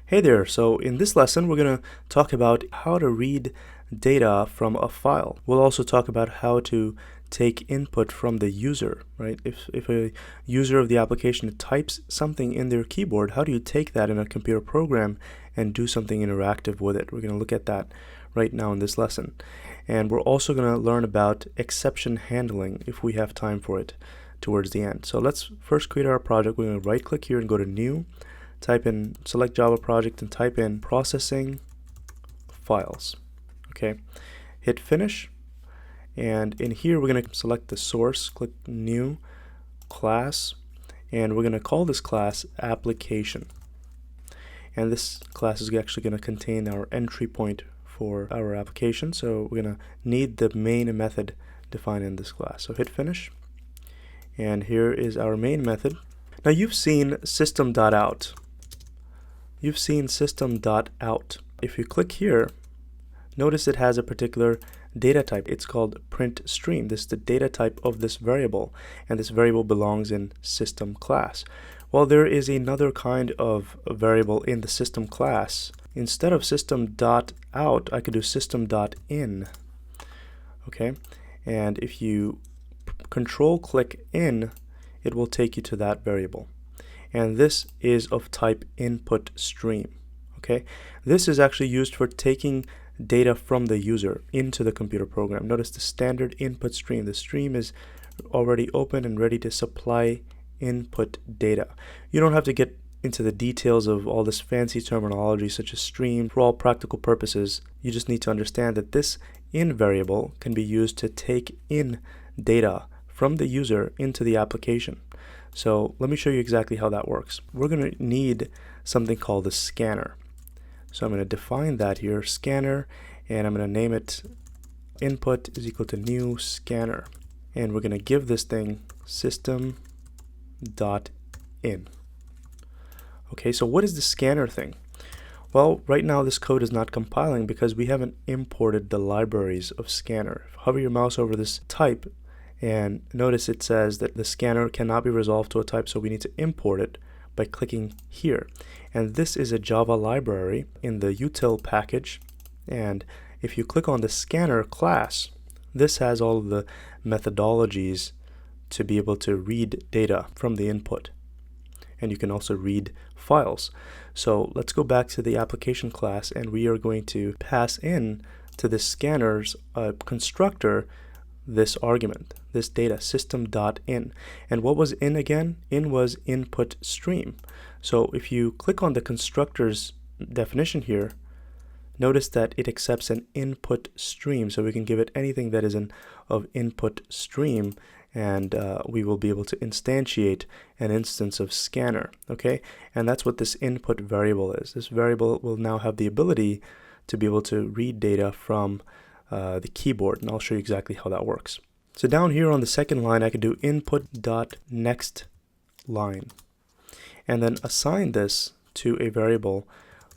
Hey there, so in this lesson we're going to talk about how to read data from a file. We'll also talk about how to take input from the user, right? If a user of the application types something in their keyboard, how do you take that in a computer program and do something interactive with it? We're going to look at that right now in this lesson. And we're also going to learn about exception handling if we have time for it towards the end. So let's first create our project. We're going to right click here and go to New. Type in, select Java project and type in processing files. Okay, hit finish, and in here we're going to select the source, click new class, and we're going to call this class application. And this class is actually going to contain our entry point for our application, so we're going to need the main method defined in this class. So hit finish, and here is our main method. Now you've seen system.out. You've seen system.out. If you click here, notice it has a particular data type. It's called print stream. This is the data type of this variable, and this variable belongs in system class. Well, there is another kind of variable in the system class. Instead of system.out, I could do system.in. Okay, and if you control click in, it will take you to that variable. And this is of type input stream. Okay, this is actually used for taking data from the user into the computer program. Notice the standard input stream. The stream is already open and ready to supply input data. You don't have to get into the details of all this fancy terminology such as stream. For all practical purposes, you just need to understand that this in variable can be used to take in data from the user into the application. So let me show you exactly how that works. We're going to need something called a scanner. So I'm going to define that here, scanner, and I'm going to name it input is equal to new scanner. And we're going to give this thing system.in. Okay, so what is the scanner thing? Well, right now this code is not compiling because we haven't imported the libraries of scanner. Hover your mouse over this type, and notice it says that the scanner cannot be resolved to a type, so we need to import it by clicking here. And this is a Java library in the util package, and if you click on the scanner class, this has all of the methodologies to be able to read data from the input. And you can also read files. So let's go back to the application class, and we are going to pass in to the scanner's constructor this argument, this data, system.in. And what was in again? In was input stream. So if you click on the constructor's definition here, notice that it accepts an input stream. So we can give it anything that is of input stream, and we will be able to instantiate an instance of scanner. Okay, and that's what this input variable is. This variable will now have the ability to be able to read data from the keyboard, and I'll show you exactly how that works. So down here on the second line, I could do input.next line, and then assign this to a variable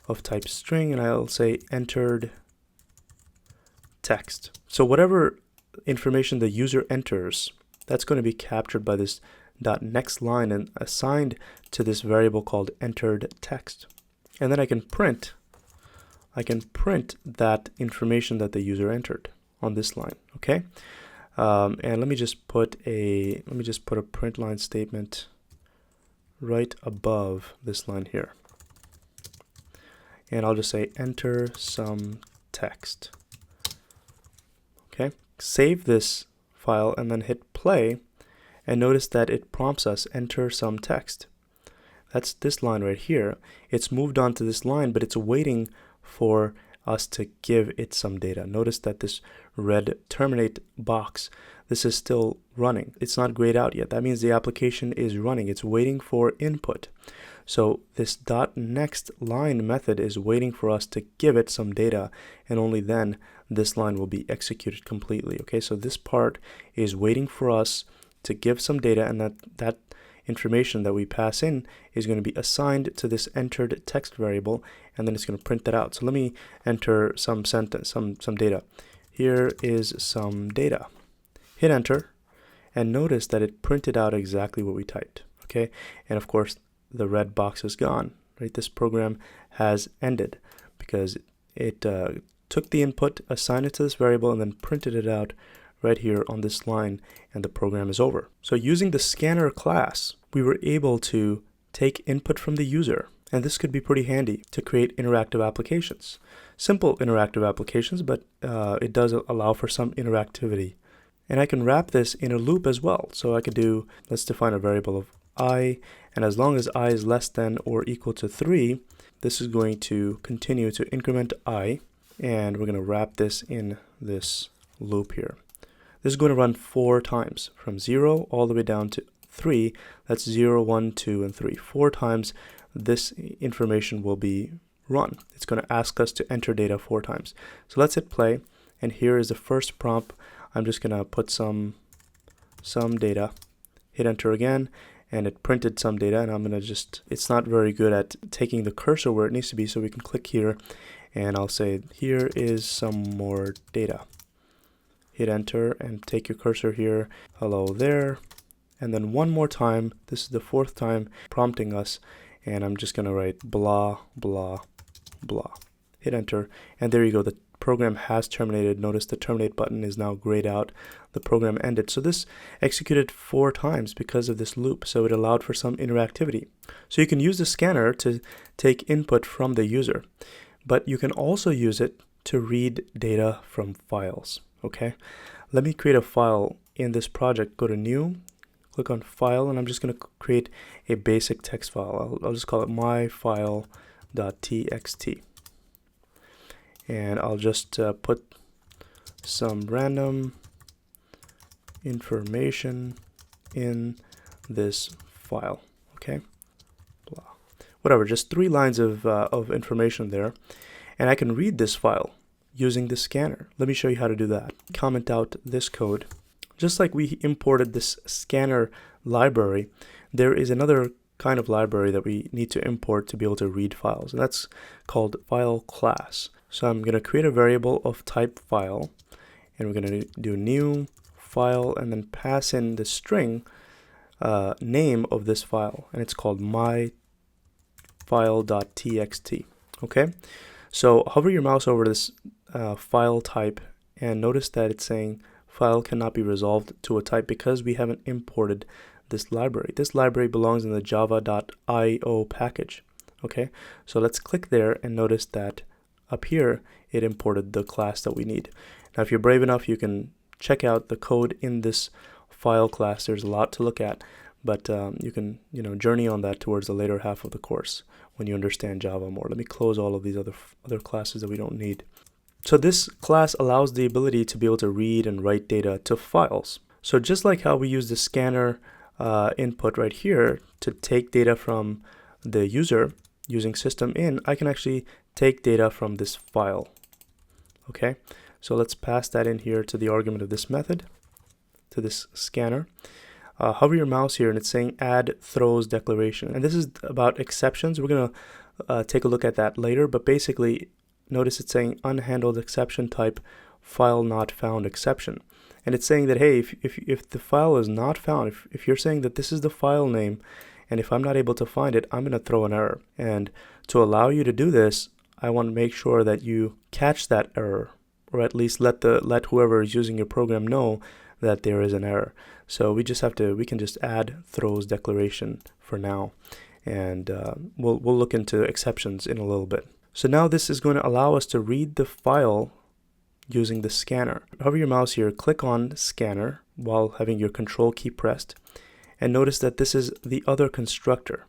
of type string, and I'll say entered text. So whatever information the user enters, that's going to be captured by this .next line and assigned to this variable called entered text. And then I can print that information that the user entered on this line. Okay, and let me just put a print line statement right above this line here, and I'll just say enter some text. Okay, save this file and then hit play, and notice that it prompts us enter some text. That's this line right here. It's moved on to this line, but it's waiting for us to give it some data. Notice that this red terminate box, this is still running. It's not grayed out yet. That means the application is running. It's waiting for input. So this .next line method is waiting for us to give it some data, and only then this line will be executed completely. Okay, so this part is waiting for us to give some data, and that information that we pass in is going to be assigned to this entered text variable, and then it's going to print that out. So let me enter some data. Here is some data. Hit enter, and notice that it printed out exactly what we typed. Okay, and of course the red box is gone. right? This program has ended because it took the input, assigned it to this variable, and then printed it out right here on this line, and the program is over. So using the scanner class, we were able to take input from the user, and this could be pretty handy to create interactive applications. Simple interactive applications, but it does allow for some interactivity. And I can wrap this in a loop as well. So I could do, let's define a variable of I, and as long as I is less than or equal to 3, this is going to continue to increment I, and we're going to wrap this in this loop here. This is going to run 4 times, from 0 all the way down to 3. That's 0, 1, 2, and 3. 4 times this information will be run. It's going to ask us to enter data 4 times. So let's hit play, and here is the first prompt. I'm just going to put some data, hit enter again, and it printed some data, and I'm going to just, it's not very good at taking the cursor where it needs to be, so we can click here, and I'll say, here is some more data. Hit enter and take your cursor here, hello there, and then one more time, this is the 4th time prompting us, and I'm just going to write blah, blah, blah. Hit enter, and there you go, the program has terminated. Notice the terminate button is now grayed out. The program ended. So this executed 4 times because of this loop, so it allowed for some interactivity. So you can use the scanner to take input from the user, but you can also use it to read data from files. Okay, let me create a file in this project. Go to new, click on file, and I'm just going to create a basic text file. I'll just call it myfile.txt, and I'll just put some random information in this file. Okay, blah, whatever, just 3 lines of information there, and I can read this file using the scanner. Let me show you how to do that. Comment out this code. Just like we imported this scanner library, there is another kind of library that we need to import to be able to read files, and that's called file class. So I'm going to create a variable of type file, and we're going to do new file and then pass in the string name of this file, and it's called myfile.txt. Okay, so hover your mouse over this file type, and notice that it's saying file cannot be resolved to a type because we haven't imported this library. This library belongs in the java.io package. Okay, so let's click there and notice that up here it imported the class that we need. Now if you're brave enough, you can check out the code in this file class. There's a lot to look at, but you can journey on that towards the later half of the course when you understand Java more. Let me close all of these other classes that we don't need. So this class allows the ability to be able to read and write data to files. So just like how we use the scanner input right here to take data from the user using system in, I can actually take data from this file. Okay, so let's pass that in here to the argument of this method, to this scanner. Hover your mouse here, and it's saying add throws declaration, and this is about exceptions. We're going to take a look at that later, but basically notice it's saying unhandled exception type file not found exception, and it's saying that, hey, if the file is not found, if you're saying that this is the file name, and if I'm not able to find it, I'm going to throw an error. And to allow you to do this, I want to make sure that you catch that error, or at least let whoever is using your program know that there is an error. So we can just add throws declaration for now, and we'll look into exceptions in a little bit. So now this is going to allow us to read the file using the scanner. Hover your mouse here, click on scanner while having your control key pressed, and notice that this is the other constructor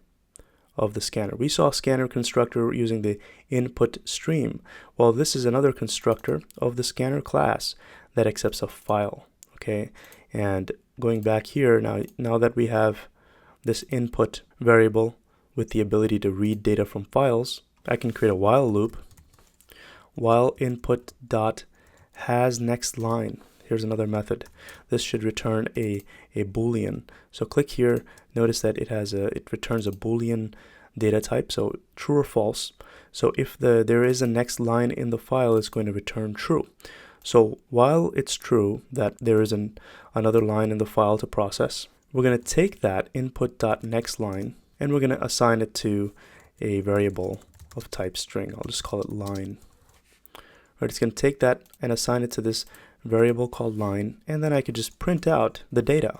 of the scanner. We saw scanner constructor using the input stream. Well, this is another constructor of the scanner class that accepts a file. Okay, and going back here, now that we have this input variable with the ability to read data from files, I can create a while loop. While input dot has next line. Here's another method. This should return a boolean. So click here. Notice that it returns a boolean data type, so true or false. So if there is a next line in the file, it's going to return true. So while it's true that there is another line in the file to process, we're going to take that input.nextLine and we're going to assign it to a variable of type string. I'll just call it line. Right, it's going to take that and assign it to this variable called line, and then I could just print out the data,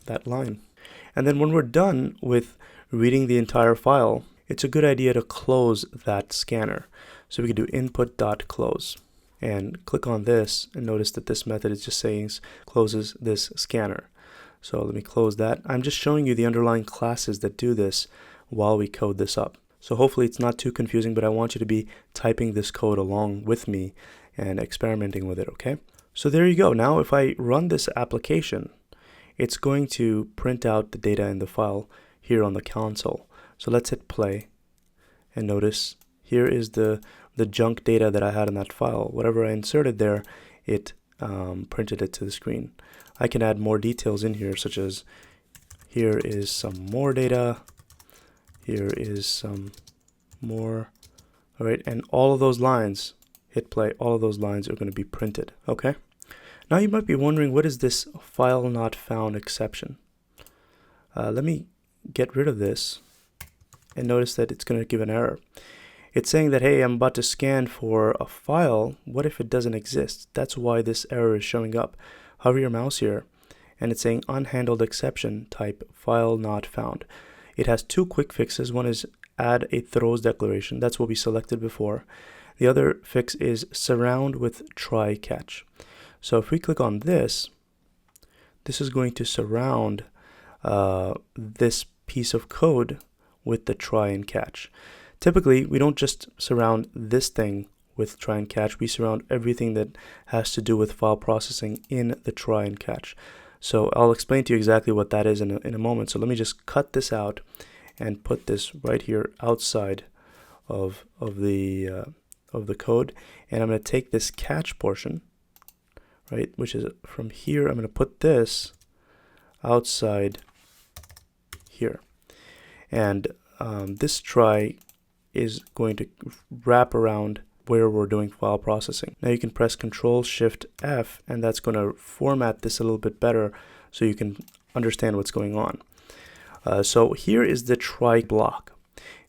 that line. And then when we're done with reading the entire file, it's a good idea to close that scanner. So we could do input.close and click on this, and notice that this method is just saying closes this scanner. So let me close that. I'm just showing you the underlying classes that do this while we code this up. So hopefully it's not too confusing, but I want you to be typing this code along with me and experimenting with it, okay? So there you go. Now if I run this application, it's going to print out the data in the file here on the console. So let's hit play, and notice here is the junk data that I had in that file. Whatever I inserted there, it printed it to the screen. I can add more details in here, such as here is some more data, here is some more, all right, and all of those lines, hit play, all of those lines are going to be printed, okay? Now you might be wondering, what is this file not found exception? Let me get rid of this, and notice that it's going to give an error. It's saying that, hey, I'm about to scan for a file. What if it doesn't exist? That's why this error is showing up. Hover your mouse here, and it's saying unhandled exception type file not found. It has two quick fixes. One is add a throws declaration. That's what we selected before. The other fix is surround with try catch. So if we click on this, this is going to surround this piece of code with the try and catch. Typically, we don't just surround this thing with try and catch. We surround everything that has to do with file processing in the try and catch. So I'll explain to you exactly what that is in a moment. So let me just cut this out and put this right here outside of the code, and I'm going to take this catch portion, right, which is from here. I'm going to put this outside here, and this try is going to wrap around where we're doing file processing. Now you can press Control-Shift-F, and that's going to format this a little bit better so you can understand what's going on. So here is the try block,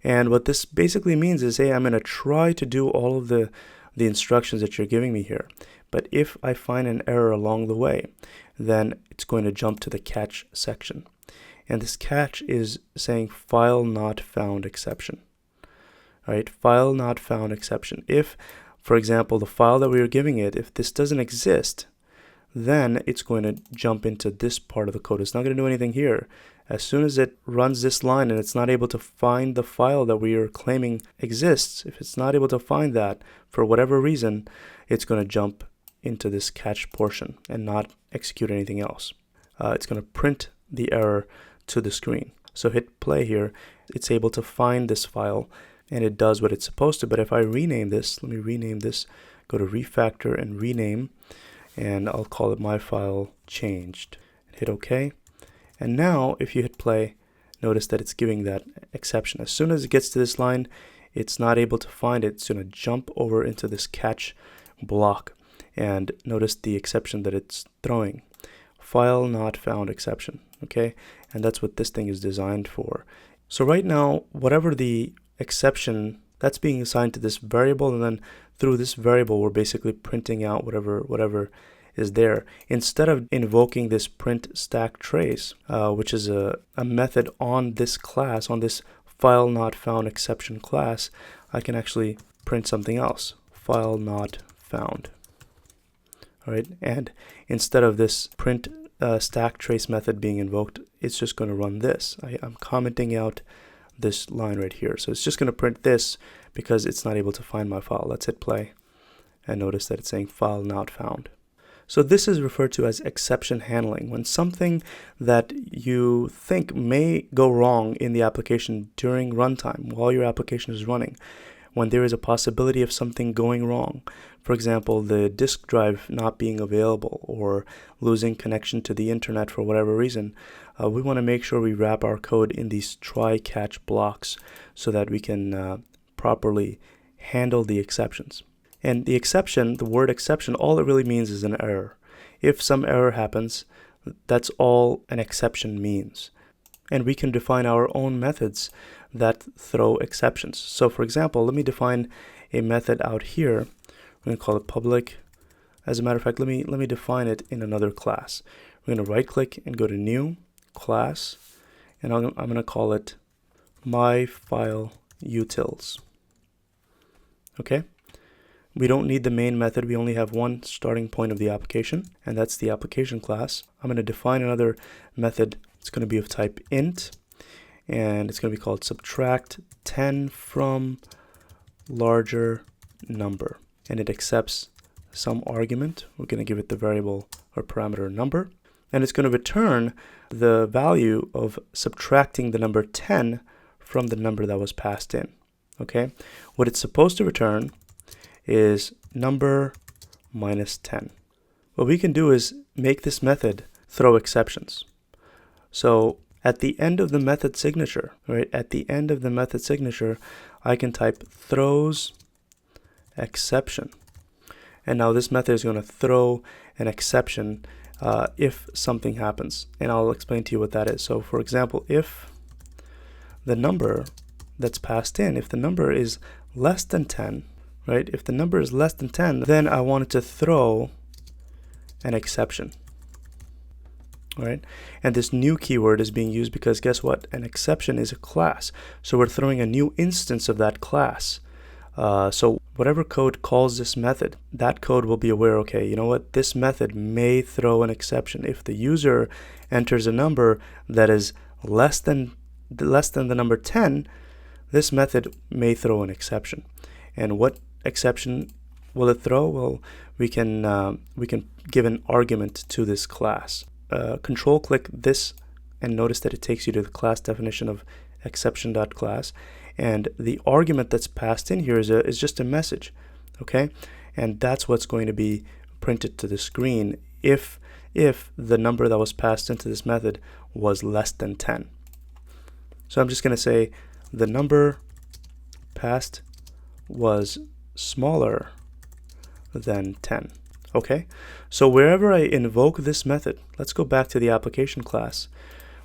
and what this basically means is, hey, I'm going to try to do all of the instructions that you're giving me here, but if I find an error along the way, then it's going to jump to the catch section, and this catch is saying file not found exception. All right, file not found exception. If, for example, the file that we were giving it, if this doesn't exist, then it's going to jump into this part of the code. It's not going to do anything here. As soon as it runs this line and it's not able to find the file that we are claiming exists, if it's not able to find that for whatever reason, it's going to jump into this catch portion and not execute anything else. It's going to print the error to the screen. So hit play here. It's able to find this file, and it does what it's supposed to. But if I rename this, let me rename this, go to refactor and rename, and I'll call it my file changed. Hit OK. And now if you hit play, notice that it's giving that exception. As soon as it gets to this line, it's not able to find it. It's going to jump over into this catch block, and notice the exception that it's throwing. File not found exception. Okay, and that's what this thing is designed for. So right now, whatever the exception, that's being assigned to this variable, and then through this variable we're basically printing out whatever is there. Instead of invoking this print stack trace, which is a method on this class, on this file not found exception class, I can actually print something else, file not found. All right, and instead of this print stack trace method being invoked, it's just going to run this. I'm commenting out this line right here. So it's just going to print this because it's not able to find my file. Let's hit play, and notice that it's saying file not found. So this is referred to as exception handling. When something that you think may go wrong in the application during runtime, while your application is running, when there is a possibility of something going wrong, for example, the disk drive not being available or losing connection to the internet for whatever reason, we want to make sure we wrap our code in these try-catch blocks so that we can properly handle the exceptions. And the exception, the word exception, all it really means is an error. If some error happens, that's all an exception means. And we can define our own methods that throw exceptions. So for example, let me define a method out here. I'm going to call it public. As a matter of fact, let me define it in another class. We're going to right click and go to new class, and I'm going to call it myFileUtils. Okay, we don't need the main method. We only have one starting point of the application, and that's the application class. I'm going to define another method. It's going to be of type int, and it's going to be called subtract 10 from larger number, and it accepts some argument. We're going to give it the variable or parameter number, and it's going to return the value of subtracting the number 10 from the number that was passed in. Okay, what it's supposed to return is number minus 10. What we can do is make this method throw exceptions. So at the end of the method signature, right, at the end of the method signature, I can type throws exception. And now this method is going to throw an exception if something happens. And I'll explain to you what that is. So for example, if the number that's passed in, if the number is less than 10, right? If the number is less than 10, then I want it to throw an exception, right? And this new keyword is being used because guess what? An exception is a class. So we're throwing a new instance of that class. So whatever code calls this method, that code will be aware, okay, you know what? This method may throw an exception. If the user enters a number that is less than the number 10, this method may throw an exception. And what exception will it throw? Well, we can give an argument to this class. Control click this and notice that it takes you to the class definition of exception.class, and the argument that's passed in here is just a message, okay? And that's what's going to be printed to the screen if the number that was passed into this method was less than 10. So I'm just going to say the number passed was smaller than 10. Okay, so wherever I invoke this method, let's go back to the application class.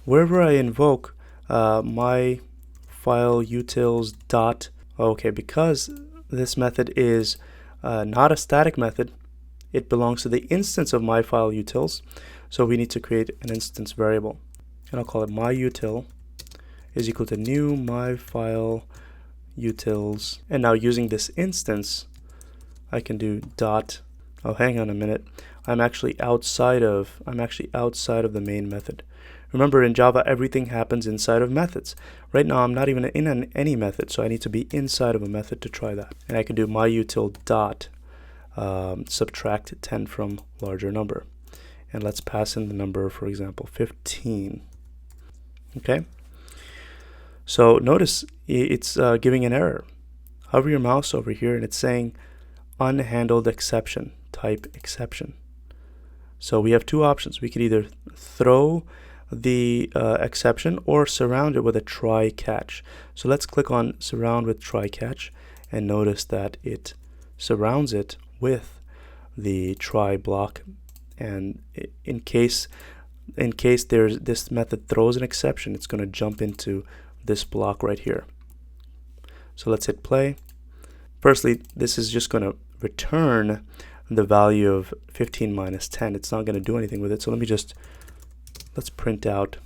Wherever I invoke myFileUtils dot, okay, because this method is not a static method, it belongs to the instance of myFileUtils, so we need to create an instance variable, and I'll call it myUtil is equal to new myFileUtils, and now using this instance I can do dot, oh hang on a minute, I'm actually outside of the main method. Remember, in Java everything happens inside of methods. Right now I'm not even in any method, so I need to be inside of a method to try that. And I can do myUtil dot subtract 10 from larger number, and let's pass in the number, for example 15. Okay, so notice it's giving an error. Hover your mouse over here and it's saying unhandled exception, type exception. So we have two options. We could either throw the exception or surround it with a try catch. So let's click on surround with try catch and notice that it surrounds it with the try block, and in case this method throws an exception, it's going to jump into this block right here. So let's hit play. Firstly, this is just going to return the value of 15 minus 10. It's not going to do anything with it. So let's print out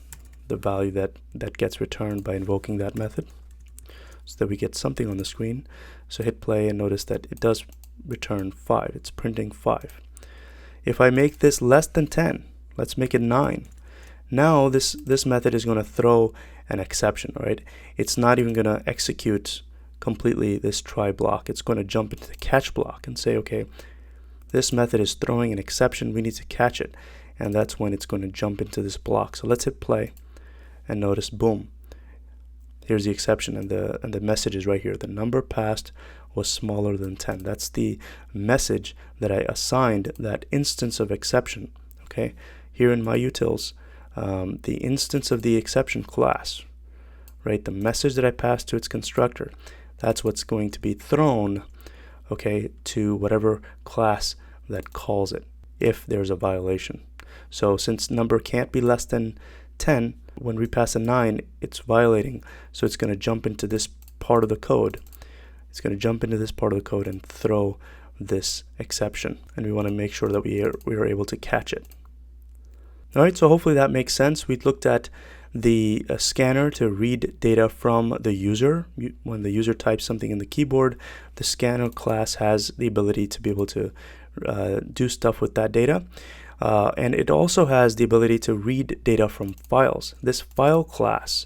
the value that gets returned by invoking that method so that we get something on the screen. So hit play and notice that it does return 5. It's printing 5. If I make this less than 10, let's make it 9. Now this method is going to throw an exception, right? It's not even going to execute completely this try block. It's going to jump into the catch block and say, okay, this method is throwing an exception, we need to catch it, and that's when it's going to jump into this block. So let's hit play and notice, boom, here's the exception, and the message is right here. The number passed was smaller than 10. That's the message that I assigned that instance of exception. Okay, here in myUtils, the instance of the exception class, right, the message that I passed to its constructor, that's what's going to be thrown, okay, to whatever class that calls it if there's a violation. So since number can't be less than 10, when we pass a 9, it's violating. So it's going to jump into this part of the code. It's going to jump into this part of the code and throw this exception. And we want to make sure that we are able to catch it. All right, so hopefully that makes sense. We looked at the scanner to read data from the user. When the user types something in the keyboard, the scanner class has the ability to be able to do stuff with that data. And it also has the ability to read data from files. This file class,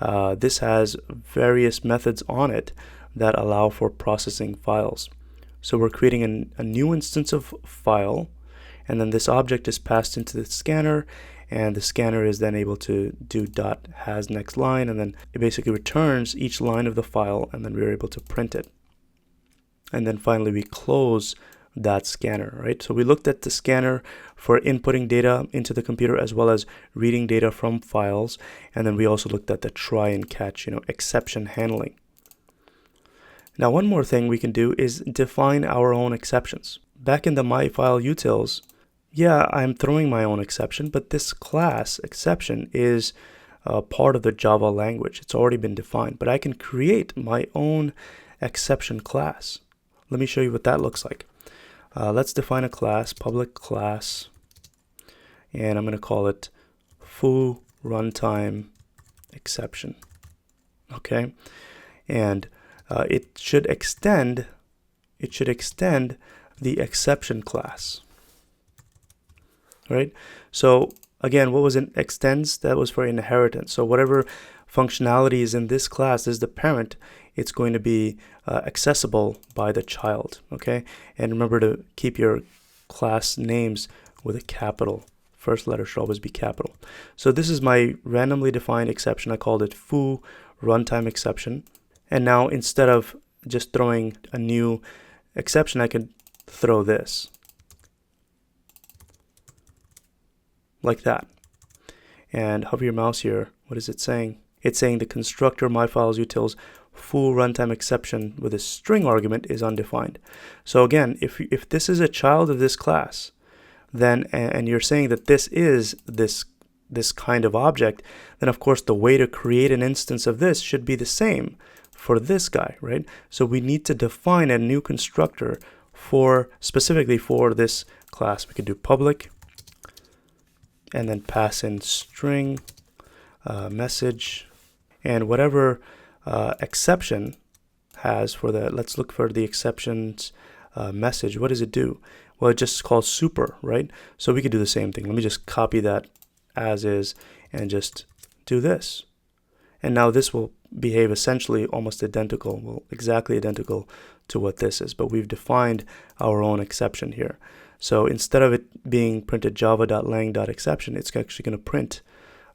this has various methods on it that allow for processing files. So we're creating a new instance of file, and then this object is passed into the scanner, and the scanner is then able to do .has next line, and then it basically returns each line of the file, and then we're able to print it. And then finally we close that scanner, right? So we looked at the scanner for inputting data into the computer as well as reading data from files, and then we also looked at the try and catch, exception handling. Now one more thing we can do is define our own exceptions. Back in the myFileUtils, yeah, I'm throwing my own exception, but this class exception is part of the Java language. It's already been defined, but I can create my own exception class. Let me show you what that looks like. Let's define a class, public class, and I'm going to call it foo runtime exception. Okay, and it should extend the exception class. Right? So again, what was in extends? That was for inheritance. So whatever functionality is in this class is the parent. It's going to be accessible by the child. Okay, and remember to keep your class names with a capital. First letter should always be capital. So this is my randomly defined exception. I called it foo runtime exception. And now instead of just throwing a new exception, I can throw this. Like that. And hover your mouse here. What is it saying? It's saying the constructor myFileUtils foo runtime exception with a string argument is undefined. So again, if this is a child of this class, then and you're saying that this is this kind of object, then of course the way to create an instance of this should be the same for this guy, right? So we need to define a new constructor specifically for this class. We could do public and then pass in string message, and whatever exception has for the, let's look for the exceptions message. What does it do? Well, it just calls super, right? So we could do the same thing. Let me just copy that as is and just do this. And now this will behave essentially almost identical, well, exactly identical to what this is, but we've defined our own exception here. So instead of it being printed java.lang.exception, it's actually going to print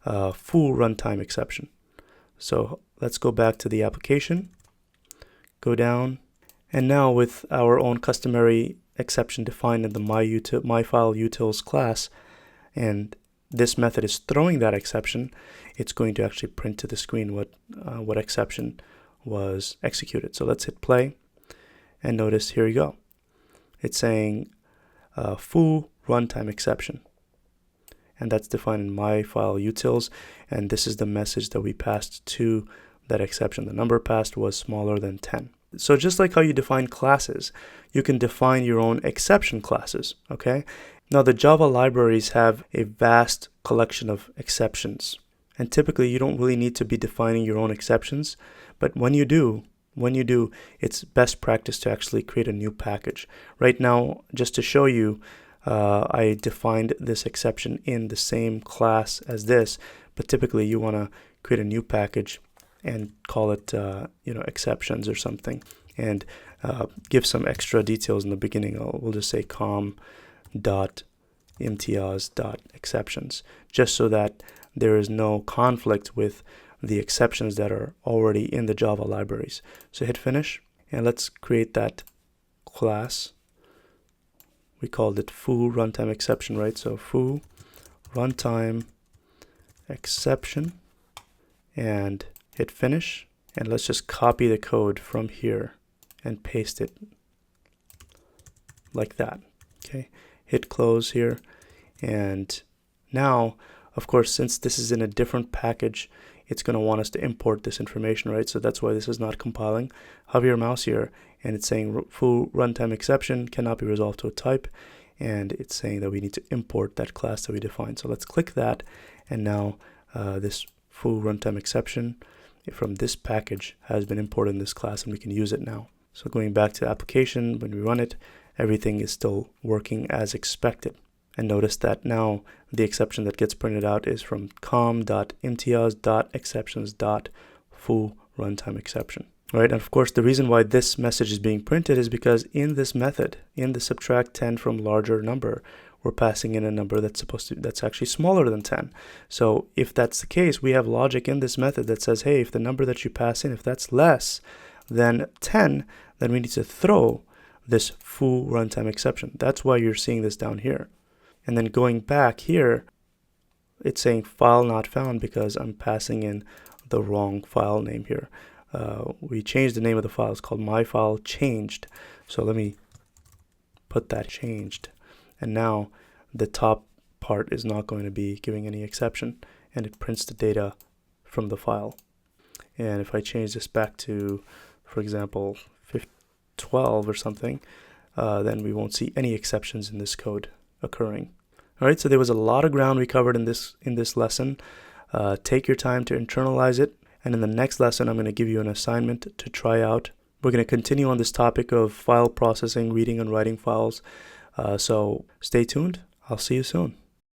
foo runtime exception. So let's go back to the application, go down, and now with our own customary exception defined in the myFileUtils class, and this method is throwing that exception, it's going to actually print to the screen what exception was executed. So let's hit play, and notice here you go. It's saying foo runtime exception, and that's defined in myFileUtils, and this is the message that we passed to that exception. The number passed was smaller than 10. So just like how you define classes, you can define your own exception classes, okay? Now the Java libraries have a vast collection of exceptions, and typically you don't really need to be defining your own exceptions, but when you do, it's best practice to actually create a new package. Right now, just to show you, I defined this exception in the same class as this, but typically you want to create a new package and call it exceptions or something, and give some extra details in the beginning. We'll just say com.imtiaz.exceptions, just so that there is no conflict with the exceptions that are already in the Java libraries. So hit finish, and let's create that class. We called it foo runtime exception, right? So foo runtime exception, and hit finish, and let's just copy the code from here and paste it like that. Okay, hit close here, and now of course, since this is in a different package, it's going to want us to import this information, right? So that's why this is not compiling. Hover your mouse here, and it's saying foo runtime exception cannot be resolved to a type, and it's saying that we need to import that class that we defined. So let's click that, and now this foo runtime exception from this package has been imported in this class, and we can use it now. So going back to the application, when we run it, everything is still working as expected. And notice that now the exception that gets printed out is from com.imtiaz.exceptions.foo runtime exception. All right, and of course the reason why this message is being printed is because in this method, in the subtract 10 from larger number, we're passing in a number that's actually smaller than 10. So if that's the case, we have logic in this method that says, hey, if the number that you pass in, if that's less than 10, then we need to throw this foo runtime exception. That's why you're seeing this down here. And then going back here, it's saying file not found because I'm passing in the wrong file name here. We changed the name of the file. It's called myFileChanged. So let me put that changed. And now the top part is not going to be giving any exception, and it prints the data from the file. And if I change this back to, for example, 12 or something, then we won't see any exceptions in this code occurring. All right, so there was a lot of ground we covered in this lesson. Take your time to internalize it, and in the next lesson I'm going to give you an assignment to try out. We're going to continue on this topic of file processing, reading and writing files. So stay tuned. I'll see you soon.